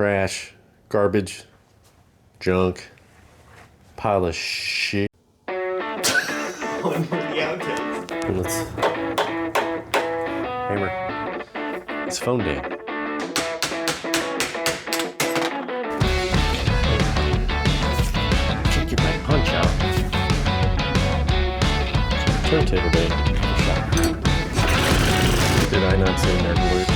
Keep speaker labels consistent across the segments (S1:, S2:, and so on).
S1: trash, garbage, junk, pile of shit. And let's hammer. It's phone day. Can't get my punch out. Turntable day. Did I not say nerd alert?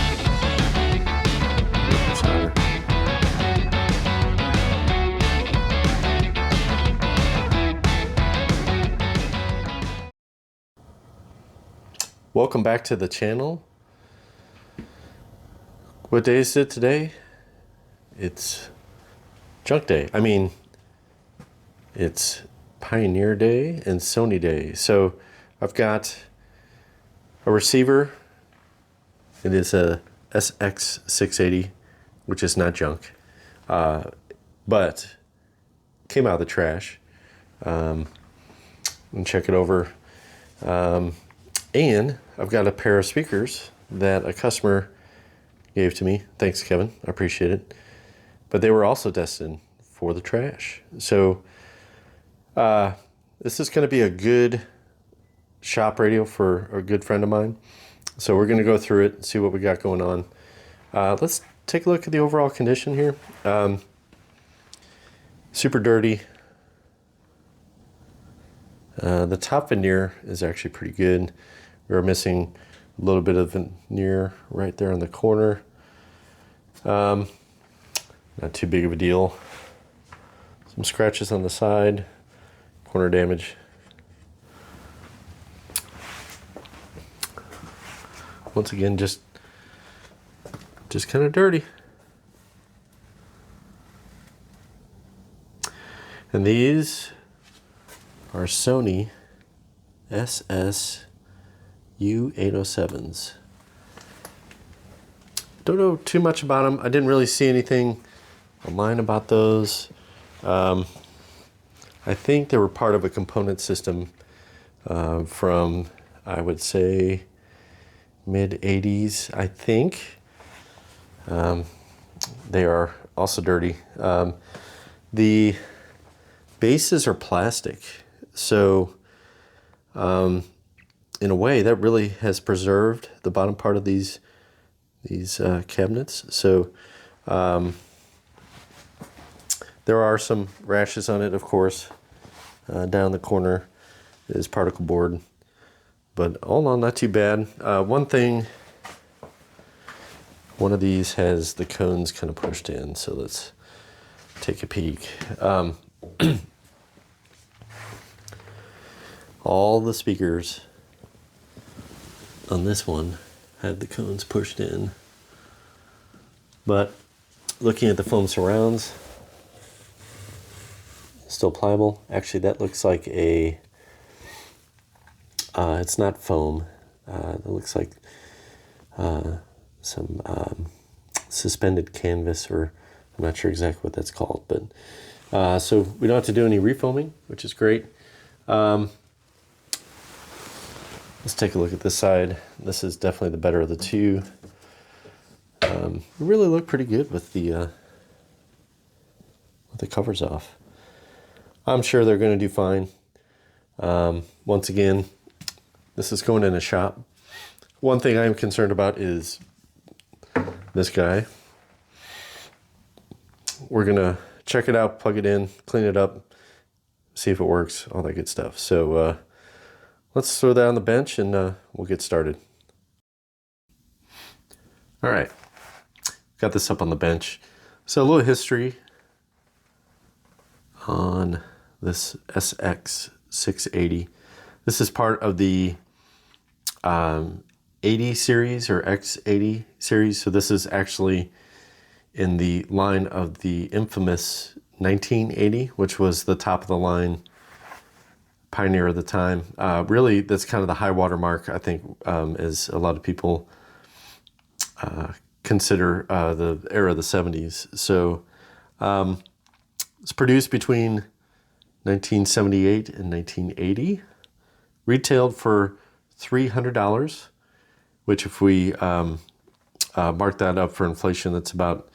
S1: Welcome back to the channel. What day is it today? It's junk day. I mean, it's Pioneer Day and Sony Day. So I've got a receiver. It is a SX-680, which is not junk, but came out of the trash. And check it over. And I've got a pair of speakers that a customer gave to me. Thanks, Kevin. I appreciate it. But they were also destined for the trash. So this is going to be a good shop radio for a good friend of mine. So we're going to go through it and see what we got going on. Let's take a look at the overall condition here. Super dirty. The top veneer is actually pretty good. We're missing a little bit of veneer right there on the corner. Not too big of a deal. Some scratches on the side, corner damage. Once again, just kind of dirty. And these are Sony SS-U807s. Don't know too much about them. I didn't really see anything online about those. I think they were part of a component system from, I would say, mid-80s, I think. They are also dirty. The bases are plastic. So, in a way, that really has preserved the bottom part of these cabinets. So, there are some rashes on it, of course. Down the corner is particle board, but all in all, not too bad. One of these has the cones kind of pushed in. So let's take a peek. All the speakers on this one had the cones pushed in, but looking at the foam surrounds, still pliable. Actually, that looks like a, it's not foam. It looks like some suspended canvas, or I'm not sure exactly what that's called, but so we don't have to do any refoaming, which is great. Let's take a look at this side. This is definitely the better of the two. We really look pretty good with the covers off. I'm sure they're going to do fine. Once again, this is going in a shop. One thing I'm concerned about is this guy. We're going to check it out, plug it in, clean it up, see if it works, all that good stuff. So let's throw that on the bench and we'll get started. All right, got this up on the bench. So a little history on this SX-680. This is part of the 80 series or X80 series. So this is actually in the line of the infamous 1980, which was the top of the line Pioneer at the time. Really, that's kind of the high water mark, I think, as a lot of people consider the era of the 70s. So it's produced between 1978 and 1980, retailed for $300, which if we mark that up for inflation, that's about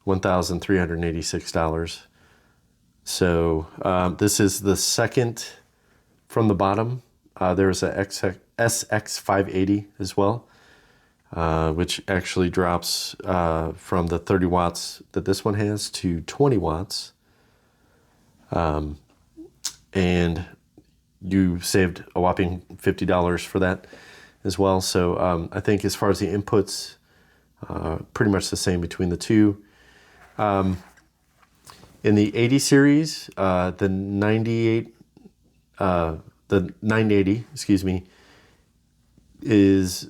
S1: $1,386. So this is the second from the bottom. There's a SX-680 as well, which actually drops from the 30 watts that this one has to 20 watts. And you saved a whopping $50 for that as well. So I think as far as the inputs, pretty much the same between the two. In the 80 series, the 980, excuse me, is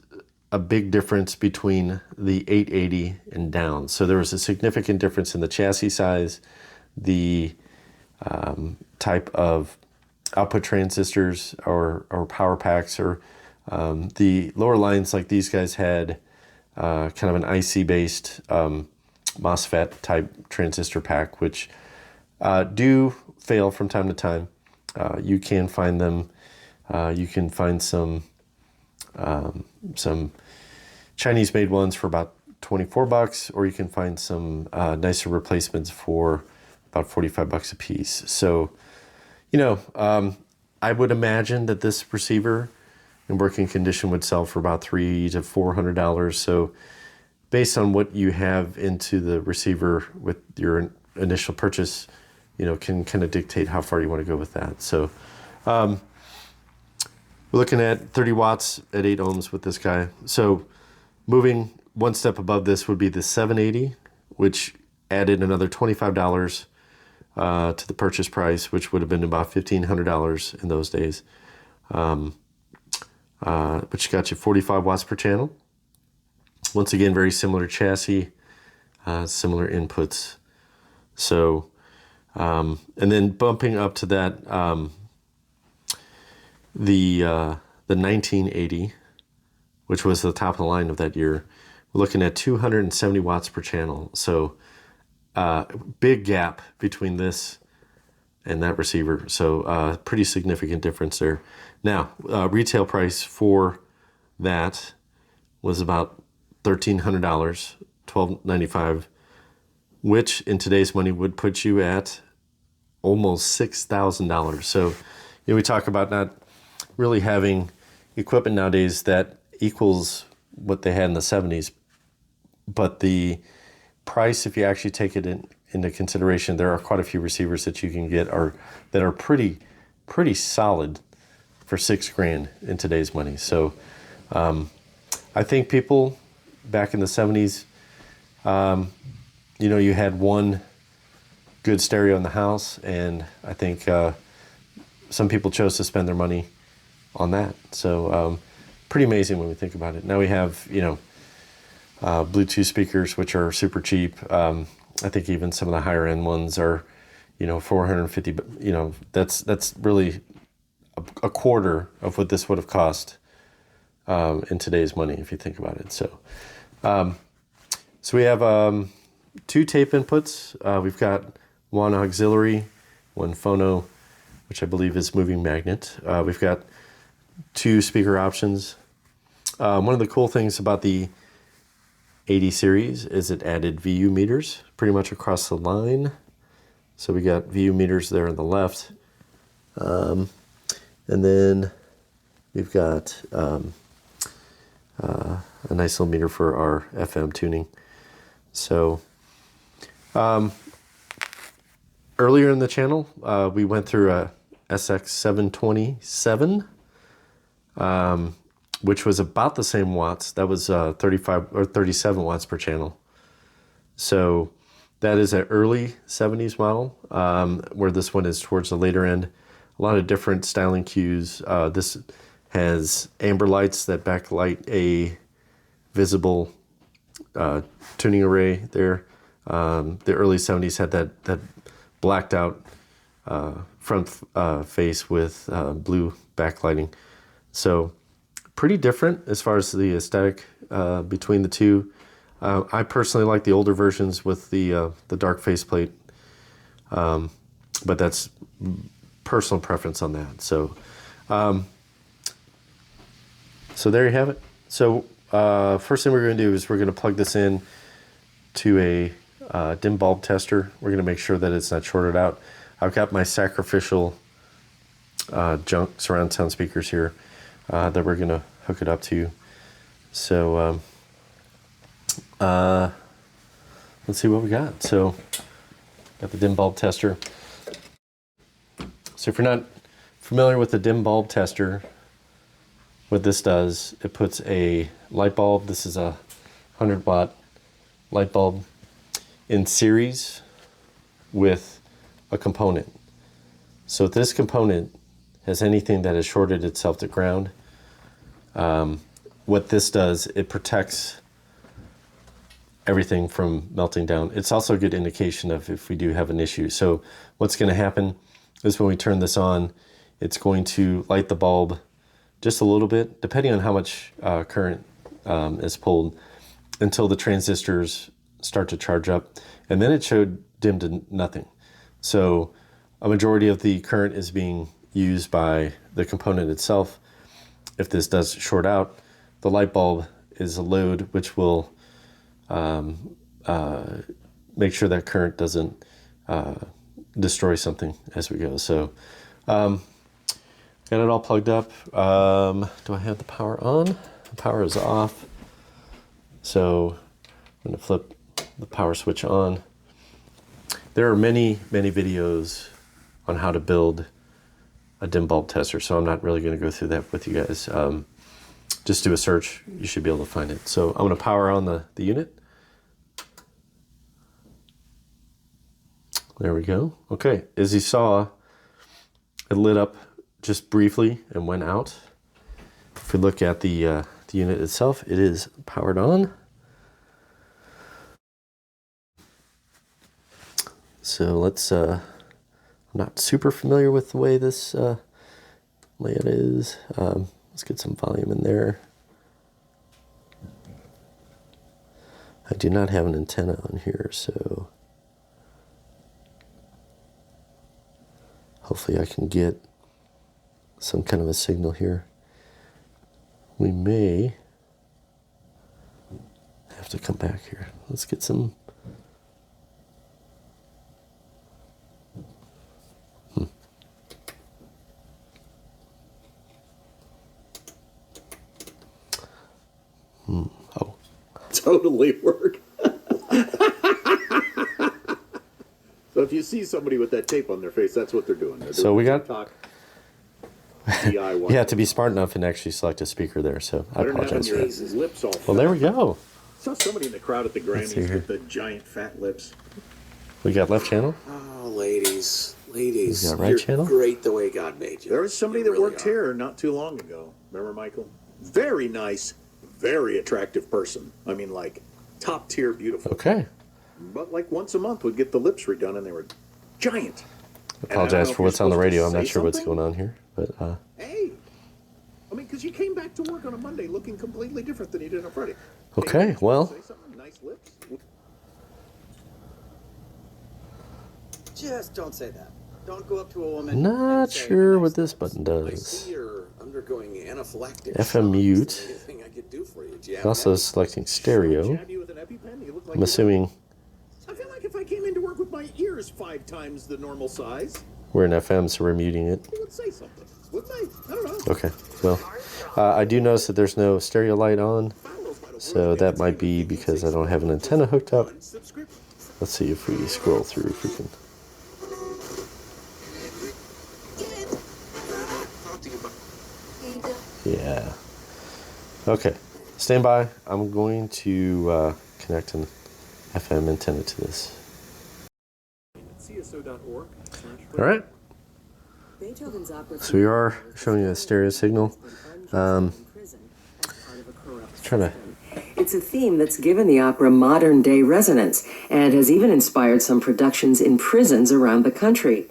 S1: a big difference between the 880 and down. So there was a significant difference in the chassis size, the type of output transistors or power packs, or the lower lines like these guys had kind of an IC-based MOSFET type transistor pack, which do fail from time to time. You can find them. You can find some Chinese-made ones for about $24, or you can find some nicer replacements for about $45 a piece. So, you know, I would imagine that this receiver in working condition would sell for about $300 to $400. So, based on what you have into the receiver with your initial purchase, you know, can kind of dictate how far you want to go with that. So, we're looking at 30 watts at 8 ohms with this guy. So, moving one step above this would be the 780, which added another $25 to the purchase price, which would have been about $1,500 in those days, which got you 45 watts per channel. Once again, very similar chassis, similar inputs. So, and then bumping up to that, the 1980, which was the top of the line of that year, we're looking at 270 watts per channel. So, big gap between this and that receiver. So pretty significant difference there. Now, retail price for that was about $1,300, $1,295, which in today's money would put you at almost $6,000. So, you know, we talk about not really having equipment nowadays that equals what they had in the 70s, but the price, if you actually take it into consideration, there are quite a few receivers that you can get that are pretty solid for $6,000 in today's money. So I think people back in the 70s, you know, you had one good stereo in the house, and I think some people chose to spend their money on that. So pretty amazing when we think about it. Now we have, you know, Bluetooth speakers, which are super cheap. I think even some of the higher end ones are, you know, $450. You know, that's really a quarter of what this would have cost in today's money, if you think about it. So, so we have 2 tape inputs. We've got one auxiliary, one phono, which I believe is moving magnet. We've got 2 speaker options. One of the cool things about the 80 series is it added VU meters pretty much across the line. So we got VU meters there on the left. And then we've got a nice little meter for our FM tuning. So earlier in the channel, we went through a SX-727, which was about the same watts. That was 35 or 37 watts per channel. So that is an early 70s model, where this one is towards the later end. A lot of different styling cues. This has amber lights that backlight a visible tuning array there. The early 70s had that blacked out front face with blue backlighting. So pretty different as far as the aesthetic between the two. I personally like the older versions with the dark faceplate, but that's personal preference on that. So, so there you have it. So first thing we're going to do is we're going to plug this in to a dim bulb tester. We're going to make sure that it's not shorted out. I've got my sacrificial junk surround sound speakers here that we're going to hook it up to. So let's see what we got. So got the dim bulb tester. So if you're not familiar with the dim bulb tester, what this does, it puts a light bulb, this is a 100-watt light bulb, in series with a component. So if this component has anything that has shorted itself to ground, what this does, it protects everything from melting down. It's also a good indication of if we do have an issue. So what's going to happen is when we turn this on, it's going to light the bulb just a little bit, depending on how much current is pulled, until the transistors start to charge up. And then it showed dim to nothing. So a majority of the current is being used by the component itself. If this does short out, the light bulb is a load which will make sure that current doesn't destroy something as we go. So got it all plugged up. Do I have the power on? The power is off. So I'm going to flip the power switch on. There are many videos on how to build a dim bulb tester, so I'm not really going to go through that with you guys. Just do a search, you should be able to find it. So I'm going to power on the unit. There we go. Okay, as you saw, it lit up just briefly and went out. If we look at the unit itself, it is powered on. So let's, I'm not super familiar with the way this layout is. Let's get some volume in there. I do not have an antenna on here, so hopefully I can get some kind of a signal here. We may have to come back here. Let's get some. Oh.
S2: Totally work. So if you see somebody with that tape on their face, that's what they're doing. They're doing
S1: we got
S2: TikTok, DIY.
S1: You have to be smart enough and actually select a speaker there, so I apologize for that.
S2: Lips all
S1: Well, there we go.
S2: Saw somebody in the crowd at the Grammys with the giant fat lips.
S1: We got left channel.
S3: Oh, ladies,
S1: We got right
S3: you're
S1: channel.
S3: great the way God made you.
S2: There was somebody
S3: You
S2: that
S3: really
S2: worked
S3: are.
S2: here not too long ago. Remember, Michael? Very nice, very attractive person. I mean, like, top tier beautiful.
S1: Okay.
S2: But like once a month would get the lips redone, and they were giant.
S1: I apologize for what's on the radio. I'm not sure what's
S2: something.
S1: going on here, but
S2: Hey, I mean, because you came back to work on a Monday looking completely different than you did on Friday.
S1: okay. Well,
S2: Say something, nice lips.
S3: Just don't say that. Don't go up to a woman.
S1: not
S3: and say,
S1: sure
S3: "Nice
S1: what this
S3: lips.
S1: button
S3: I
S1: does.
S3: see you're undergoing anaphylactic.
S1: FM
S3: shock.
S1: mute.
S3: Is there anything I could do for you? Do you have
S1: I'm also
S3: an
S1: selecting stereo.
S2: Jab you with an EpiPen, you look like
S1: I'm assuming
S2: I feel like if I came into work with my ears 5 times the normal size,
S1: we're in FM, so we're muting it.
S2: you would say something, wouldn't I? I don't know.
S1: Okay. Well, I do notice that there's no stereo light on, so that might be because I don't have an antenna hooked up. Let's see if we scroll through if we can. Yeah. Okay. Stand by. I'm going to connect an FM antenna to this.
S2: CSO.org.
S1: All right. So we are showing you a stereo signal. Let's try to.
S4: It's a theme that's given the opera modern-day resonance and has even inspired some productions in prisons around the country.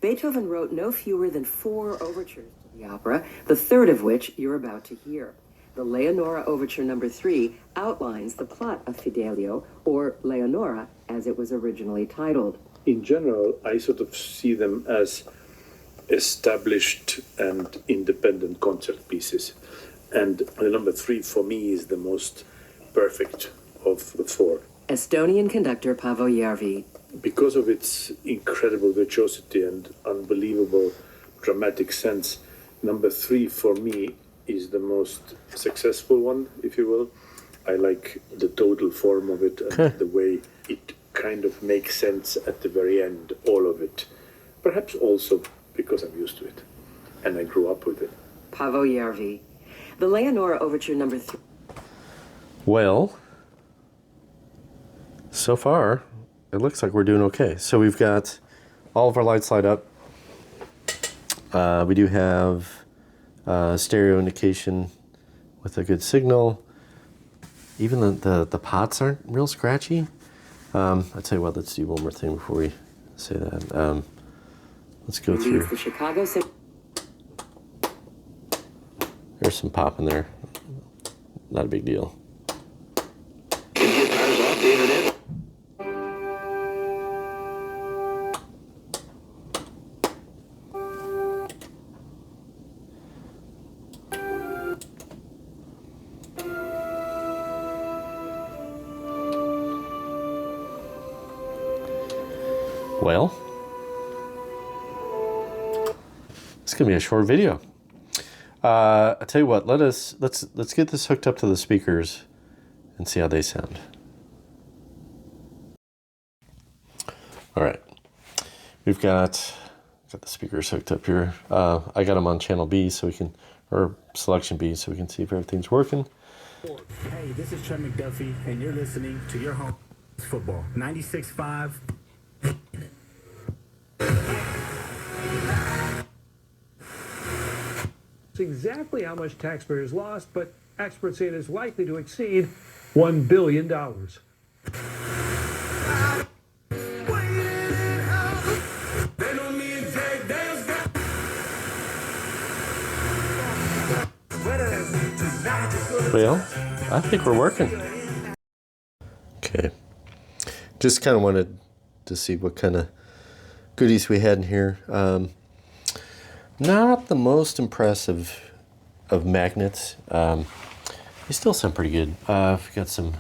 S4: Beethoven wrote no fewer than 4 overtures to the opera, the third of which you're about to hear. The Leonora Overture No. 3 outlines the plot of Fidelio, or Leonora, as it was originally titled.
S5: In general, I sort of see them as established and independent concert pieces. And the number 3 for me is the most perfect of the 4.
S4: Estonian conductor Paavo Järvi.
S5: Because of its incredible virtuosity and unbelievable dramatic sense, number 3 for me is the most successful one, if you will. I like the total form of it and the way it kind of makes sense at the very end, all of it. Perhaps also because I'm used to it and I grew up with it.
S4: Paavo Järvi. The Leonora Overture number 3.
S1: Well, so far, it looks like we're doing okay. So we've got all of our lights light up. We do have stereo indication with a good signal. Even the pots aren't real scratchy. I'll tell you what, let's do one more thing before we say that. Let's go through.
S4: The Chicago
S1: There's some pop in there. Not a big deal. Well, it's gonna be a short video. I tell you what, let's get this hooked up to the speakers and see how they sound. All right, we've got the speakers hooked up here. I got them on channel B so we can, or selection B, so we can see if everything's working.
S6: Hey, this is Trent McDuffie, and you're listening to your home football 96.5.
S7: It's exactly how much taxpayers lost, but experts say it is likely to exceed $1 billion.
S1: Well, I think we're working. Okay. Just kind of wanted to see what kind of goodies we had in here. Not the most impressive of magnets. They still sound pretty good. We've got some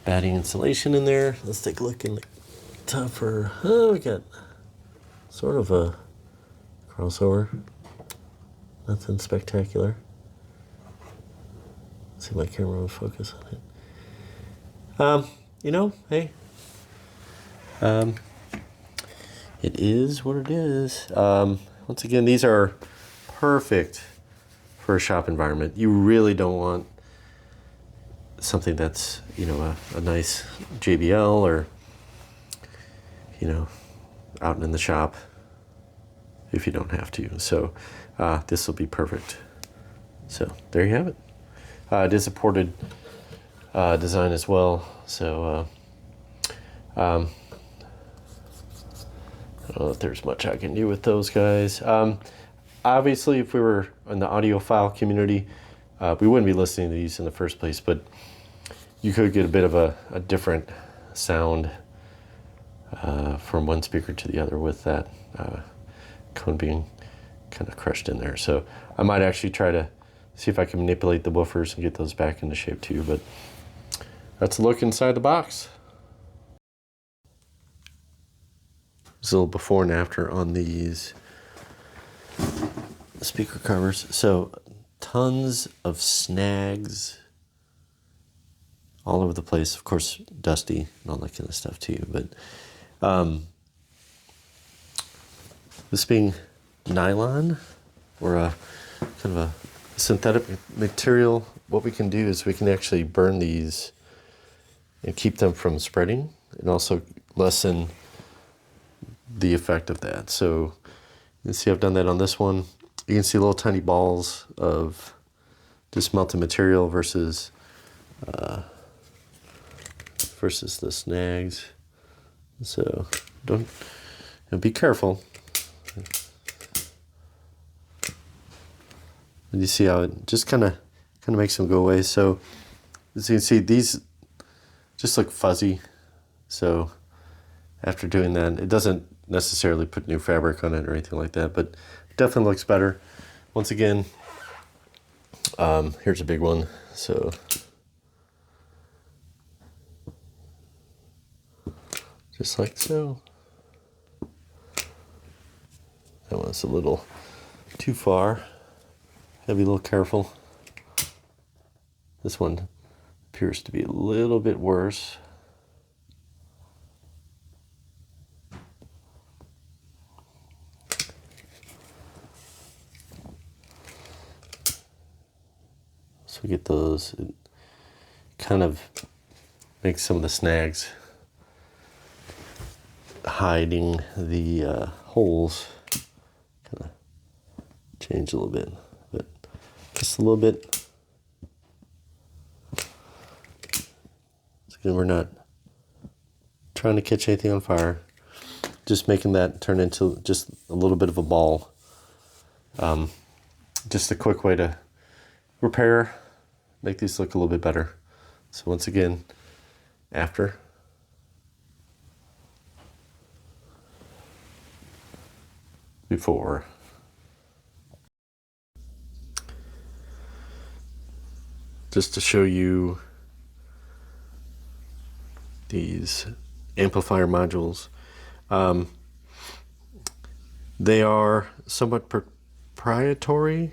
S1: batting insulation in there. Let's take a look in the tougher. Oh, we got sort of a crossover. Nothing spectacular. Let's see if my camera will focus on it. You know, hey. It is what it is. Once again, these are perfect for a shop environment. You really don't want something that's, you know, a nice JBL or, you know, out in the shop if you don't have to. So this will be perfect. So there you have it. It is a ported design as well. So I don't know if there's much I can do with those guys. Obviously, if we were in the audiophile community, we wouldn't be listening to these in the first place, but you could get a bit of a different sound from one speaker to the other with that cone being kind of crushed in there. So I might actually try to see if I can manipulate the woofers and get those back into shape too, but that's a look inside the box. There's a little before and after on these speaker covers. So tons of snags all over the place. Of course, dusty and all that kind of stuff too. But this being nylon or a kind of a synthetic material, what we can do is we can actually burn these and keep them from spreading and also lessen the effect of that. So you can see I've done that on this one. You can see little tiny balls of this melted material versus the snags. So don't, be careful. And you see how it just kind of makes them go away. So as you can see, these just look fuzzy. So after doing that, it doesn't necessarily put new fabric on it or anything like that, but it definitely looks better. Once again, here's a big one. So Just like so. That was a little too far. Gotta be a little careful. This one appears to be a little bit worse. So we get those. It kind of makes some of the snags, hiding the holes, kind of change a little bit, but just a little bit. So we're not trying to catch anything on fire, just making that turn into just a little bit of a ball. Just a quick way to repair, make these look a little bit better. So once again, after. Before. Just to show you these amplifier modules. They are somewhat proprietary,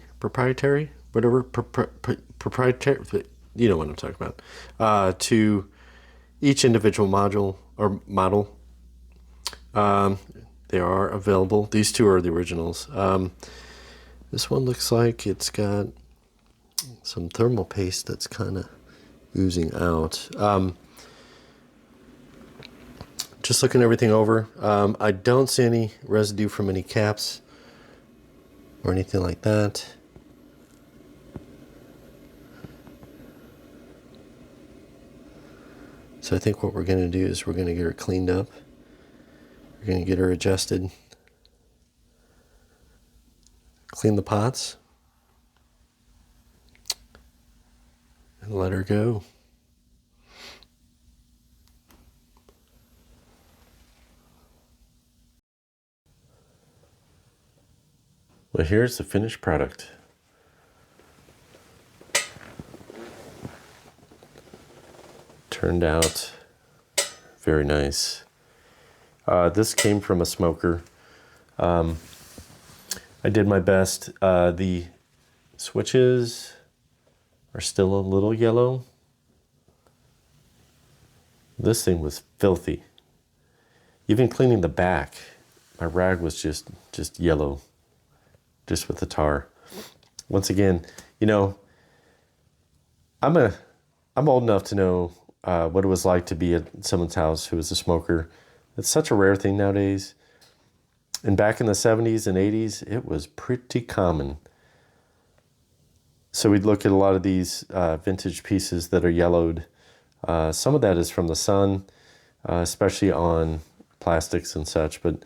S1: whatever, proprietary, you know what I'm talking about, to each individual module or model. They are available. These two are the originals. This one looks like it's got some thermal paste that's kind of oozing out. Just looking everything over, I don't see any residue from any caps or anything like that. So I think what we're going to do is we're going to get her cleaned up. We're going to get her adjusted. Clean the pots. And let her go. Well, here's the finished product. Turned out very nice. This came from a smoker. I did my best. The switches are still a little yellow. This thing was filthy. Even cleaning the back, my rag was just yellow, just with the tar. Once again, you know, I'm old enough to know what it was like to be at someone's house who was a smoker. It's such a rare thing nowadays. And back in the 70s and 80s, it was pretty common. So we'd look at a lot of these vintage pieces that are yellowed. Some of that is from the sun, especially on plastics and such. But,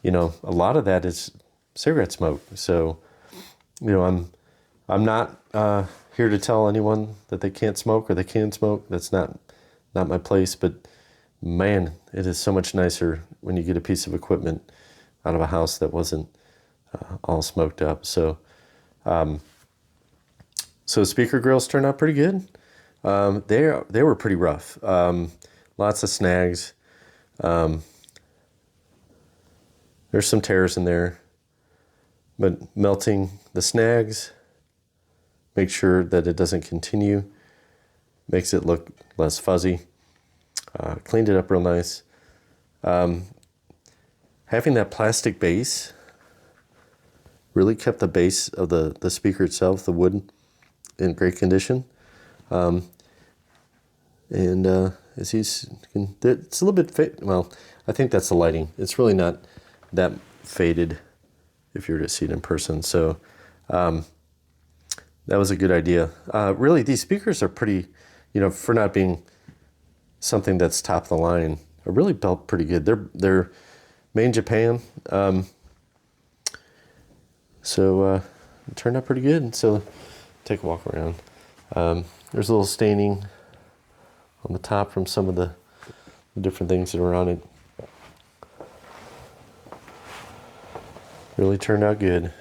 S1: you know, a lot of that is cigarette smoke. So, you know, I'm not here to tell anyone that they can't smoke or they can smoke. That's not my place. But, man, it is so much nicer when you get a piece of equipment out of a house that wasn't all smoked up. So, so speaker grills turned out pretty good. They were pretty rough. Lots of snags. There's some tears in there, but melting the snags, make sure that it doesn't continue, makes it look less fuzzy. Cleaned it up real nice. Having that plastic base really kept the base of the speaker itself, the wood, in great condition. And as it's a little bit well, I think that's the lighting. It's really not that faded if you were to see it in person. So that was a good idea. Really, these speakers are pretty, you know, for not being something that's top of the line, are really built pretty good. They're made in Japan. So it turned out pretty good. So take a walk around. There's a little staining on the top from some of the different things that were on it. Really turned out good.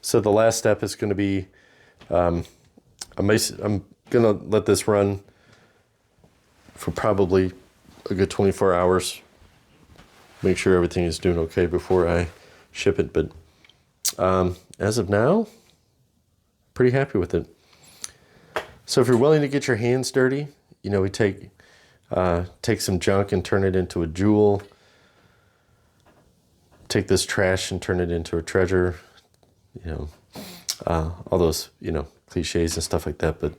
S1: So the last step is going to be, I'm going to let this run for probably a good 24 hours make sure everything is doing okay before I ship it. But as of now, pretty happy with it. So if you're willing to get your hands dirty, you know, we take some junk and turn it into a jewel. Take this trash and turn it into a treasure. You know, all those, you know, cliches and stuff like that. But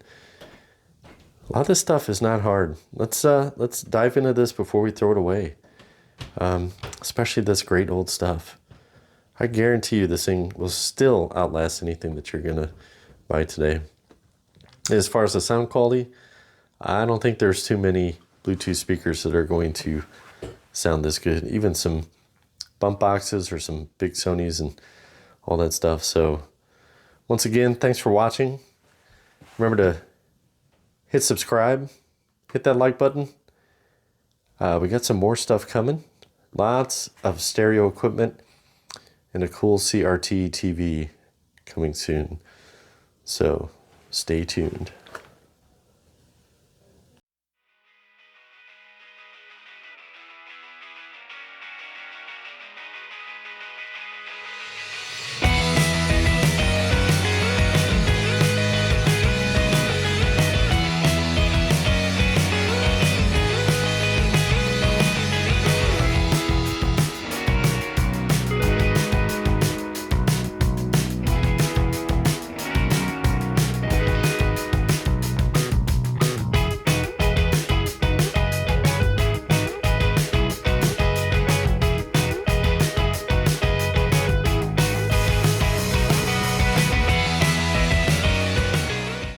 S1: a lot of this stuff is not hard. Let's dive into this before we throw it away. Especially this great old stuff. I guarantee you this thing will still outlast anything that you're gonna buy today. As far as the sound quality, I don't think there's too many Bluetooth speakers that are going to sound this good. Even some bump boxes or some big Sonys and all that stuff. So once again, thanks for watching. Remember to hit subscribe, hit that like button. We got some more stuff coming. Lots of stereo equipment and a cool CRT TV coming soon. So stay tuned.